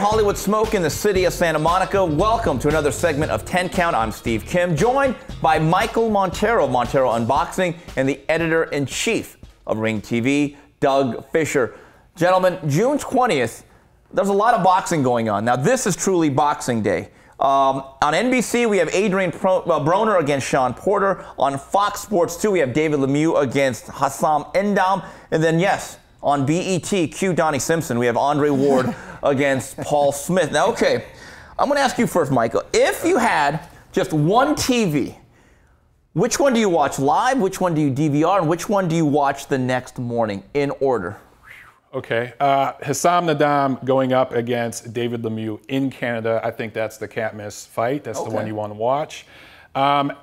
Hollywood Smoke in the city of Santa Monica. Welcome to another segment of 10 Count. I'm Steve Kim, joined by Michael Montero of Montero Unboxing and the editor-in-chief of Ring TV, Doug Fischer. Gentlemen, June 20th, there's a lot of boxing going on. Now, this is truly Boxing Day. On NBC, we have Adrian Broner against Sean Porter. On Fox Sports 2, we have David Lemieux against Lemieux-N'Dam. And then, yes, on BET, cue Donnie Simpson, we have Andre Ward against Paul Smith. Now, okay, I'm going to ask you first, Michael. If you had just one TV, which one do you watch live, which one do you DVR, and which one do you watch the next morning in order? Okay, Lemieux-N'Dam going up against David Lemieux in Canada. I think that's the can't miss fight. That's the one you want to watch. The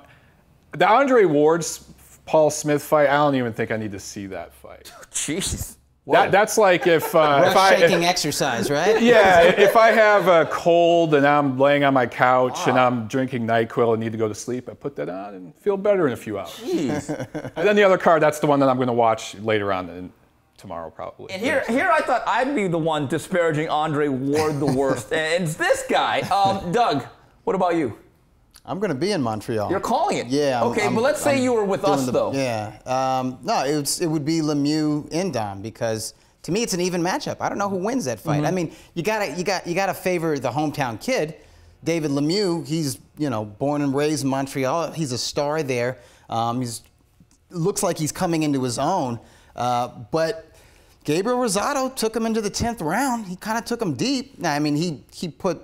Andre Ward's Paul Smith fight, I don't even think I need to see that fight. Jeez. That's like if shaking exercise, right? Yeah, if I have a cold and I'm laying on my couch and I'm drinking NyQuil and need to go to sleep, I put that on and feel better in a few hours. Jeez. And then the other card, that's the one that I'm going to watch later on. Tomorrow, probably. And here I thought I'd be the one disparaging Andre Ward the worst. And it's this guy. Doug, what about you? I'm going to be in Montreal. You're calling it? Yeah. Okay, but let's say you were with us, though. Yeah. No, it would be Lemieux-N'Dam because to me it's an even matchup. I don't know who wins that fight. I mean, you gotta favor the hometown kid, David Lemieux. He's born and raised in Montreal. He's a star there. Looks like he's coming into his own. But Gabriel Rosado took him into the 10th round. He kind of took him deep. Now, I mean, he put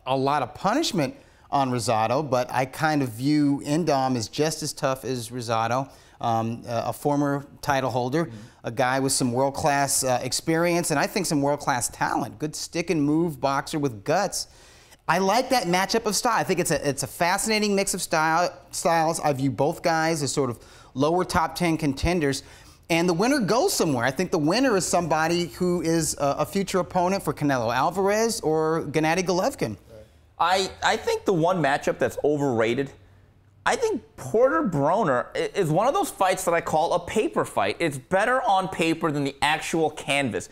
a lot of punishment on Rosado, but I kind of view N'Dam as just as tough as Rosado, a former title holder, a guy with some world-class experience, and I think some world-class talent. Good stick-and-move boxer with guts. I like that matchup of style. I think it's a fascinating mix of styles. I view both guys as sort of lower top 10 contenders. And the winner goes somewhere. I think the winner is somebody who is a future opponent for Canelo Alvarez or Gennady Golovkin. I think the one matchup that's overrated, I think Porter-Broner is one of those fights that I call a paper fight. It's better on paper than the actual canvas.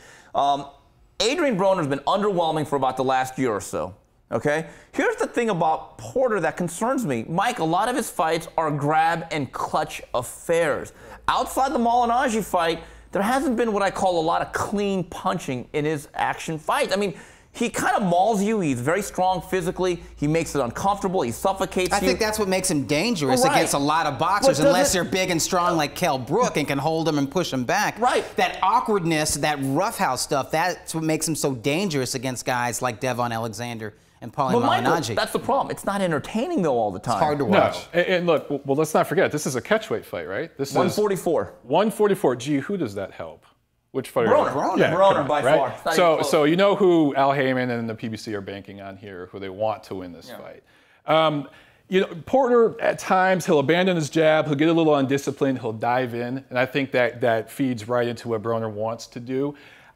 Adrian Broner's been underwhelming for about the last year or so. Okay? Here's the thing about Porter that concerns me. Mike, a lot of his fights are grab and clutch affairs. Outside the Malignaggi fight, there hasn't been what I call a lot of clean punching in his action fights. I mean, he kind of mauls you. He's very strong physically. He makes it uncomfortable. He suffocates you. I think that's what makes him dangerous against a lot of boxers, unless they're big and strong like Kell Brook and can hold him and push him back. Right. That awkwardness, that roughhouse stuff, that's what makes him so dangerous against guys like Devon Alexander and Paulie Malignaggi. That's the problem. It's not entertaining, though, all the time. It's hard to watch. No. And look, well, let's not forget, this is a catchweight fight, right? This 144. 144. Gee, who does that help? Which fighter? Broner. Yeah, Broner by far. So you know who Al Heyman and the PBC are banking on here, who they want to win this fight. Porter, at times, he'll abandon his jab, he'll get a little undisciplined, he'll dive in, and I think that feeds right into what Broner wants to do.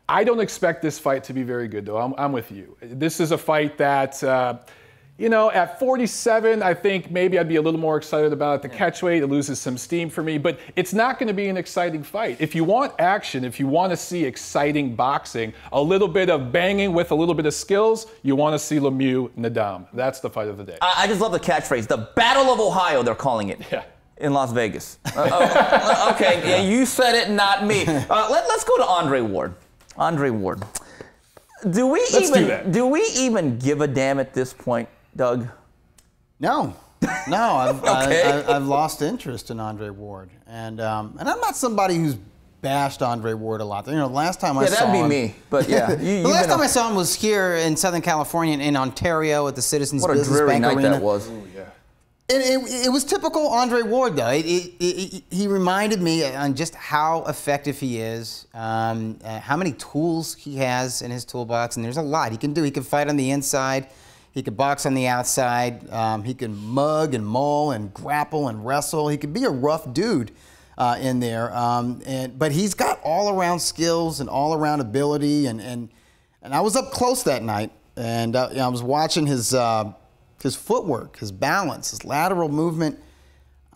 I don't expect this fight to be very good, though. I'm with you. This is a fight that, at 47, I think maybe I'd be a little more excited about it. The catchweight, it loses some steam for me, but it's not going to be an exciting fight. If you want action, if you want to see exciting boxing, a little bit of banging with a little bit of skills, you want to see Lemieux-N'Dam. That's the fight of the day. I just love the catchphrase. The Battle of Ohio, they're calling it. Yeah. In Las Vegas. Okay, yeah, you said it, not me. Let's go to Andre Ward. Andre Ward. Do we even give a damn at this point, Doug? No. I've lost interest in Andre Ward, and I'm not somebody who's bashed Andre Ward a lot. Last time I saw him. That'd be me. But yeah, the last time I saw him was here in Southern California, in Ontario, at the Citizens Business Bank Arena. What a dreary night that was. Ooh, yeah. It was typical Andre Ward, though. He reminded me on just how effective he is, how many tools he has in his toolbox, and there's a lot he can do. He can fight on the inside, he can box on the outside, he can mug and maul and grapple and wrestle. He could be a rough dude in there, but he's got all-around skills and all-around ability, and I was up close that night, and I was watching his footwork, his balance, his lateral movement.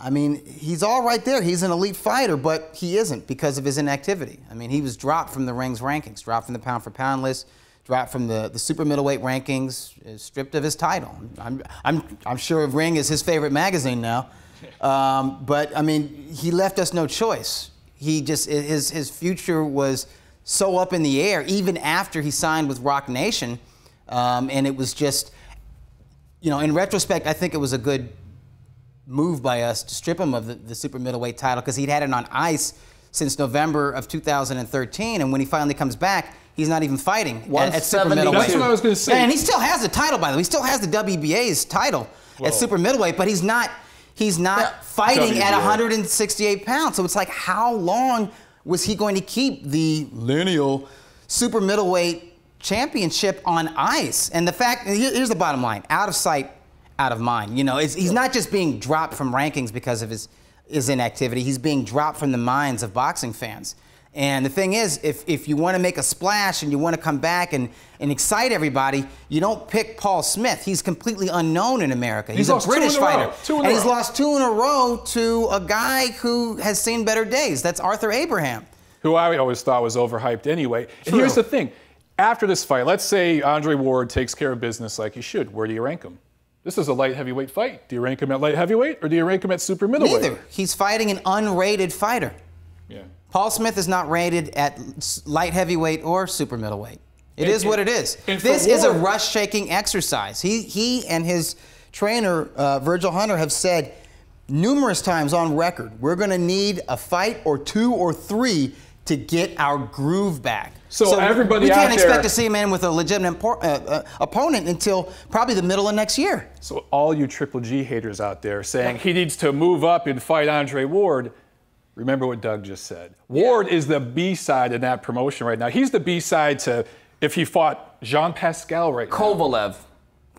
I mean, he's all right there. He's an elite fighter, but he isn't because of his inactivity. I mean, he was dropped from the Ring's rankings, dropped from the pound-for-pound list, dropped from the super middleweight rankings, is stripped of his title. I'm sure Ring is his favorite magazine now, but I mean, he left us no choice. He just his future was so up in the air even after he signed with Rock Nation, and it was just, you know, in retrospect, I think it was a good move by us to strip him of the super middleweight title, because he'd had it on ice since November of 2013, and when he finally comes back, he's not even fighting at super middleweight. That's what I was going to say. And he still has the title, by the way. He still has the WBA's title at super middleweight, but he's not fighting at 168 pounds. So it's like, how long was he going to keep the lineal super middleweight championship on ice? And the fact, here's the bottom line: out of sight, out of mind. You know, he's not just being dropped from rankings because of his inactivity. He's being dropped from the minds of boxing fans. And the thing is, if you want to make a splash and you want to come back and excite everybody, you don't pick Paul Smith. He's completely unknown in America. He's a British fighter. And he's lost 2 in a row to a guy who has seen better days. That's Arthur Abraham, who I always thought was overhyped anyway. And here's the thing. After this fight, let's say Andre Ward takes care of business like he should. Where do you rank him? This is a light heavyweight fight. Do you rank him at light heavyweight, or do you rank him at super middleweight? Neither. He's fighting an unrated fighter. Yeah. Paul Smith is not rated at light heavyweight or super middleweight. It is what it is. This is a rust-shaking exercise. He and his trainer, Virgil Hunter, have said numerous times on record, we're going to need a fight or 2 or 3 to get our groove back. So everybody we out can't there, expect to see a man with a legitimate opponent until probably the middle of next year. So all you Triple G haters out there saying he needs to move up and fight Andre Ward, remember what Doug just said. Ward is the B-side in that promotion right now. He's the B-side to if he fought Jean Pascal right now.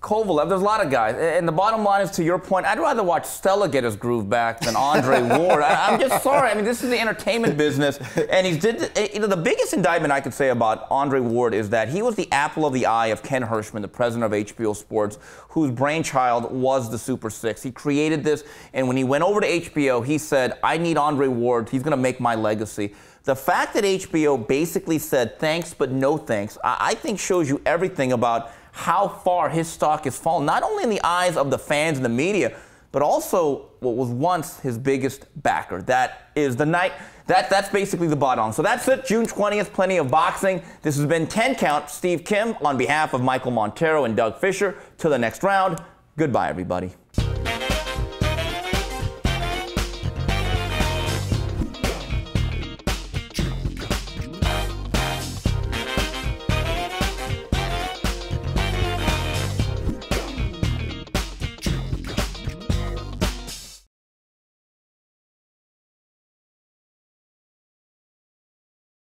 Kovalev, there's a lot of guys. And the bottom line is, to your point, I'd rather watch Stella get his groove back than Andre Ward. I'm just sorry. I mean, this is the entertainment business. And the biggest indictment I could say about Andre Ward is that he was the apple of the eye of Ken Hirschman, the president of HBO Sports, whose brainchild was the Super Six. He created this, and when he went over to HBO, he said, I need Andre Ward. He's going to make my legacy. The fact that HBO basically said thanks but no thanks, I think shows you everything about how far his stock has fallen, not only in the eyes of the fans and the media, but also what was once his biggest backer. That is the night. That's basically the bottom. So that's it. June 20th, plenty of boxing. This has been 10 Count. Steve Kim on behalf of Michael Montero and Doug Fischer. Till the next round, goodbye, everybody.